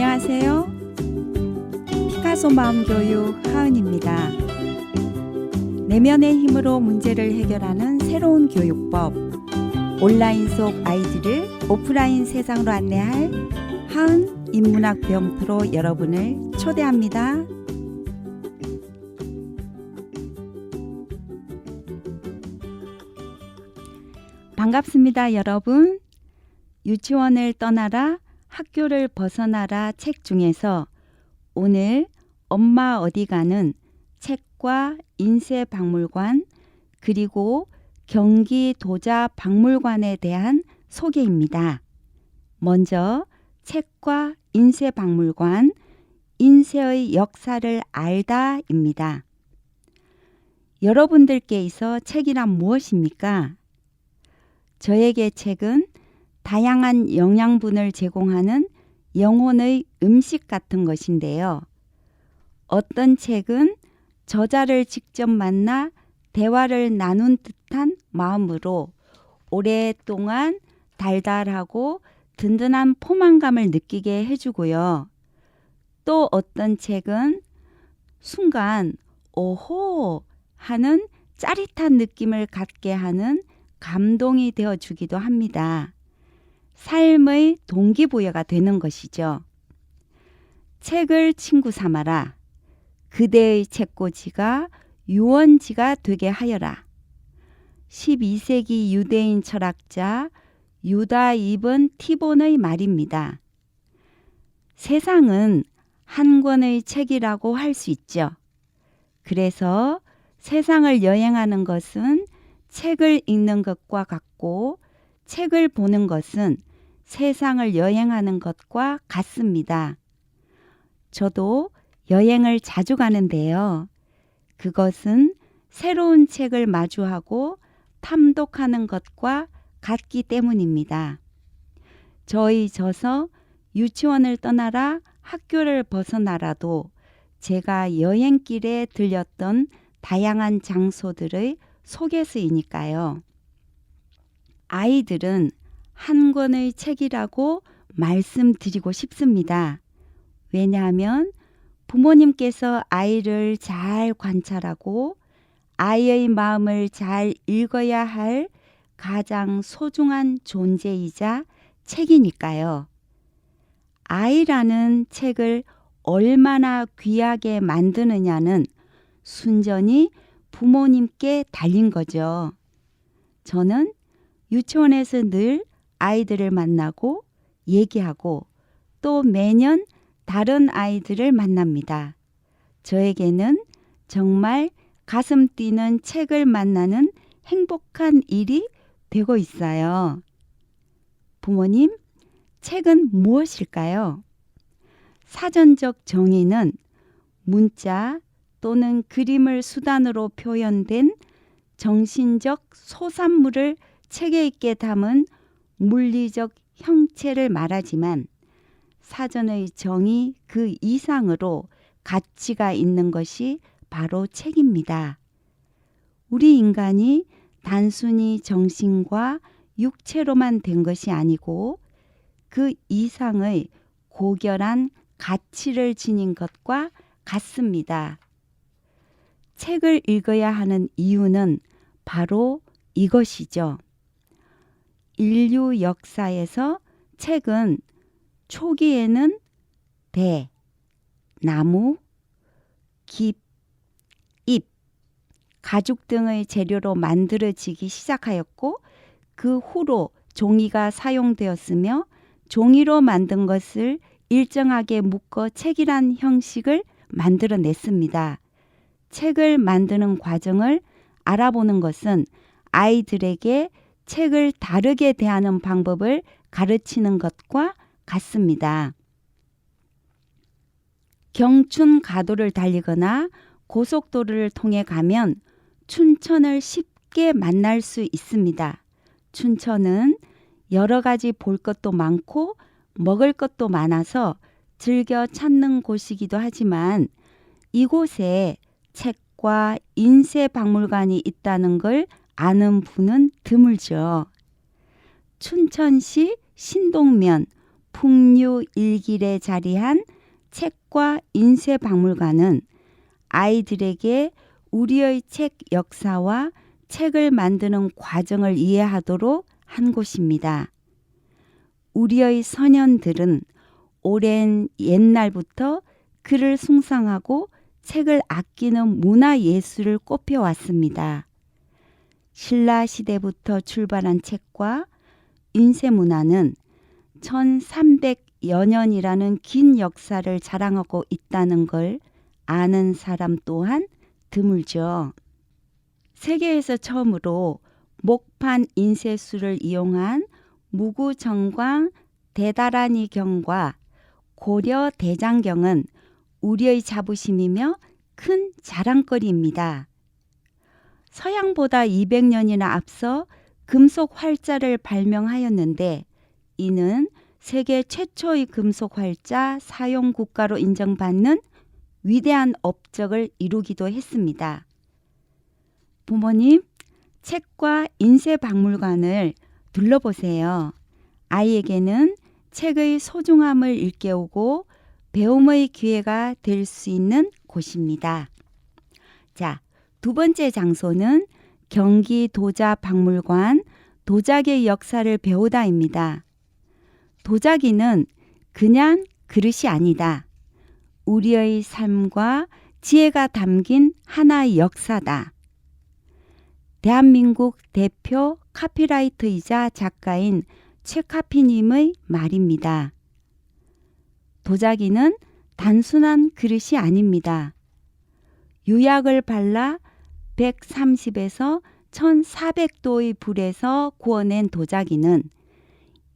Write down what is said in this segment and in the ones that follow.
안녕하세요. 피카소 마음교육 하은입니다. 내면의 힘으로 문제를 해결하는 새로운 교육법, 온라인 속 아이들을 오프라인 세상으로 안내할 하은 인문학 배움터로 여러분을 초대합니다. 반갑습니다, 여러분. 유치원을 떠나라, 학교를 벗어나라 책 중에서 오늘 엄마 어디 가는 책과 인쇄박물관 그리고 경기 도자박물관에 대한 소개입니다. 먼저 책과 인쇄박물관, 인쇄의 역사를 알다입니다. 여러분들께 있어 책이란 무엇입니까? 저에게 책은 다양한 영양분을 제공하는 영혼의 음식 같은 것인데요. 어떤 책은 저자를 직접 만나 대화를 나눈 듯한 마음으로 오랫동안 달달하고 든든한 포만감을 느끼게 해주고요. 또 어떤 책은 순간 오호 하는 짜릿한 느낌을 갖게 하는 감동이 되어주기도 합니다. 삶의 동기부여가 되는 것이죠. 책을 친구 삼아라. 그대의 책꽂이가 유원지가 되게 하여라. 12세기 유대인 철학자 유다 이븐 티본의 말입니다. 세상은 한 권의 책이라고 할 수 있죠. 그래서 세상을 여행하는 것은 책을 읽는 것과 같고 책을 보는 것은 세상을 여행하는 것과 같습니다. 저도 여행을 자주 가는데요. 그것은 새로운 책을 마주하고 탐독하는 것과 같기 때문입니다. 저희 저서 유치원을 떠나라 학교를 벗어나라도 제가 여행길에 들렸던 다양한 장소들의 소개서이니까요. 아이들은 한 권의 책이라고 말씀드리고 싶습니다. 왜냐하면 부모님께서 아이를 잘 관찰하고 아이의 마음을 잘 읽어야 할 가장 소중한 존재이자 책이니까요. 아이라는 책을 얼마나 귀하게 만드느냐는 순전히 부모님께 달린 거죠. 저는 유치원에서 늘 아이들을 만나고 얘기하고 또 매년 다른 아이들을 만납니다. 저에게는 정말 가슴 뛰는 책을 만나는 행복한 일이 되고 있어요. 부모님, 책은 무엇일까요? 사전적 정의는 문자 또는 그림을 수단으로 표현된 정신적 소산물을 책에 있게 담은 물리적 형체를 말하지만 사전의 정의 그 이상으로 가치가 있는 것이 바로 책입니다. 우리 인간이 단순히 정신과 육체로만 된 것이 아니고 그 이상의 고결한 가치를 지닌 것과 같습니다. 책을 읽어야 하는 이유는 바로 이것이죠. 인류 역사에서 책은 초기에는 배, 나무, 깁, 잎, 가죽 등의 재료로 만들어지기 시작하였고 그 후로 종이가 사용되었으며 종이로 만든 것을 일정하게 묶어 책이란 형식을 만들어냈습니다. 책을 만드는 과정을 알아보는 것은 아이들에게 책을 다르게 대하는 방법을 가르치는 것과 같습니다. 경춘 가도를 달리거나 고속도로를 통해 가면 춘천을 쉽게 만날 수 있습니다. 춘천은 여러 가지 볼 것도 많고 먹을 것도 많아서 즐겨 찾는 곳이기도 하지만 이곳에 책과 인쇄박물관이 있다는 걸 아는 분은 드물죠. 춘천시 신동면 풍류일길에 자리한 책과 인쇄박물관은 아이들에게 우리의 책 역사와 책을 만드는 과정을 이해하도록 한 곳입니다. 우리의 선현들은 오랜 옛날부터 글을 숭상하고 책을 아끼는 문화예술을 꼽혀왔습니다. 신라시대부터 출발한 책과 인쇄문화는 1300여 년이라는 긴 역사를 자랑하고 있다는 걸 아는 사람 또한 드물죠. 세계에서 처음으로 목판 인쇄술을 이용한 무구정광 대다라니경과 고려 대장경은 우리의 자부심이며 큰 자랑거리입니다. 서양보다 200년이나 앞서 금속 활자를 발명하였는데 이는 세계 최초의 금속 활자 사용 국가로 인정받는 위대한 업적을 이루기도 했습니다. 부모님, 책과 인쇄박물관을 둘러보세요. 아이에게는 책의 소중함을 일깨우고 배움의 기회가 될 수 있는 곳입니다. 자, 두 번째 장소는 경기 도자박물관 도자기의 역사를 배우다입니다. 도자기는 그냥 그릇이 아니다. 우리의 삶과 지혜가 담긴 하나의 역사다. 대한민국 대표 카피라이터이자 작가인 최카피님의 말입니다. 도자기는 단순한 그릇이 아닙니다. 유약을 발라 130에서 1400도의 불에서 구워낸 도자기는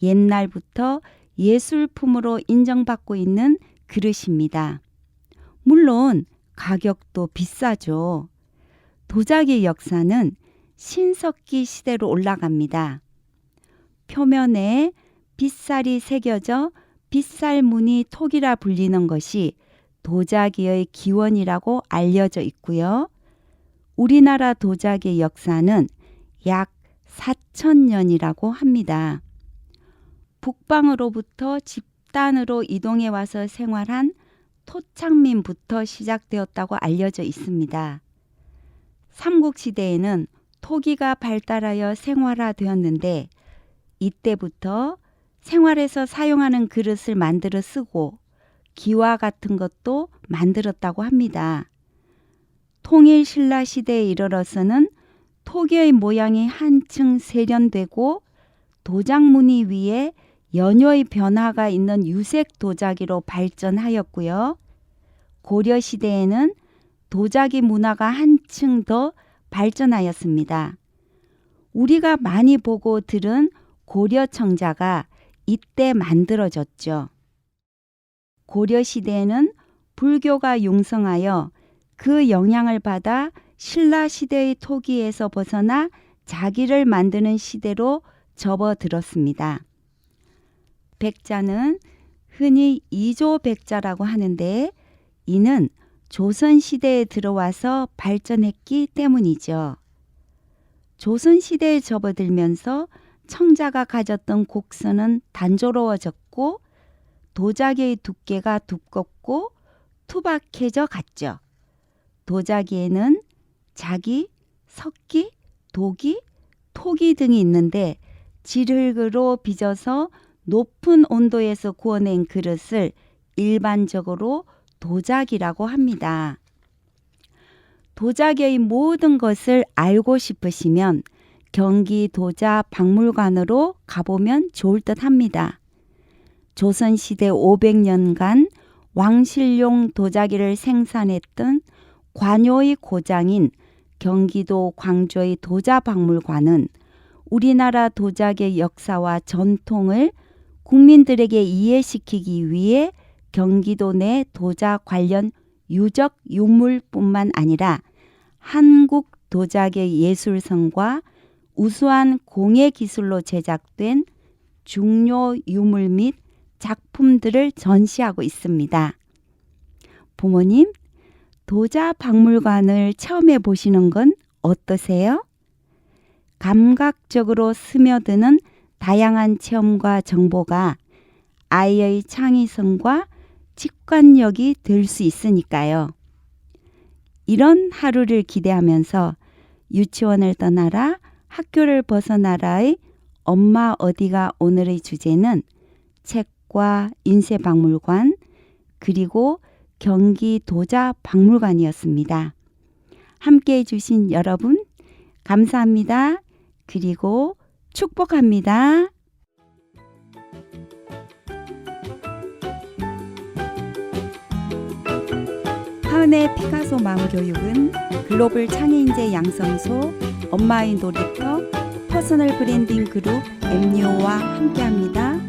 옛날부터 예술품으로 인정받고 있는 그릇입니다. 물론 가격도 비싸죠. 도자기의 역사는 신석기 시대로 올라갑니다. 표면에 빗살이 새겨져 빗살무늬 톡이라 불리는 것이 도자기의 기원이라고 알려져 있고요. 우리나라 도자기의 역사는 약 4000년이라고 합니다. 북방으로부터 집단으로 이동해 와서 생활한 토착민부터 시작되었다고 알려져 있습니다. 삼국시대에는 토기가 발달하여 생활화되었는데 이때부터 생활에서 사용하는 그릇을 만들어 쓰고 기와 같은 것도 만들었다고 합니다. 통일 신라 시대에 이르러서는 토기의 모양이 한층 세련되고 도장무늬 위에 연효의 변화가 있는 유색 도자기로 발전하였고요. 고려 시대에는 도자기 문화가 한층 더 발전하였습니다. 우리가 많이 보고 들은 고려 청자가 이때 만들어졌죠. 고려 시대에는 불교가 융성하여 그 영향을 받아 신라 시대의 토기에서 벗어나 자기를 만드는 시대로 접어들었습니다. 백자는 흔히 이조백자라고 하는데 이는 조선시대에 들어와서 발전했기 때문이죠. 조선시대에 접어들면서 청자가 가졌던 곡선은 단조로워졌고 도자기의 두께가 두껍고 투박해져 갔죠. 도자기에는 자기, 석기, 도기, 토기 등이 있는데 질흙으로 빚어서 높은 온도에서 구워낸 그릇을 일반적으로 도자기라고 합니다. 도자기의 모든 것을 알고 싶으시면 경기 도자 박물관으로 가보면 좋을 듯 합니다. 조선시대 500년간 왕실용 도자기를 생산했던 관요의 고장인 경기도 광주의 도자박물관은 우리나라 도자기의 역사와 전통을 국민들에게 이해시키기 위해 경기도 내 도자 관련 유적 유물뿐만 아니라 한국 도자기의 예술성과 우수한 공예 기술로 제작된 중요 유물 및 작품들을 전시하고 있습니다. 부모님, 도자 박물관을 체험해 보시는 건 어떠세요? 감각적으로 스며드는 다양한 체험과 정보가 아이의 창의성과 직관력이 들 수 있으니까요. 이런 하루를 기대하면서 유치원을 떠나라, 학교를 벗어나라의 엄마 어디가 오늘의 주제는 책과 인쇄박물관 그리고 경기 도자박물관이었습니다. 함께해 주신 여러분 감사합니다. 그리고 축복합니다. 하은의 피카소 마음교육은 글로벌 창의인재 양성소, 엄마의 놀이터, 퍼스널 브랜딩 그룹 MU와 함께합니다.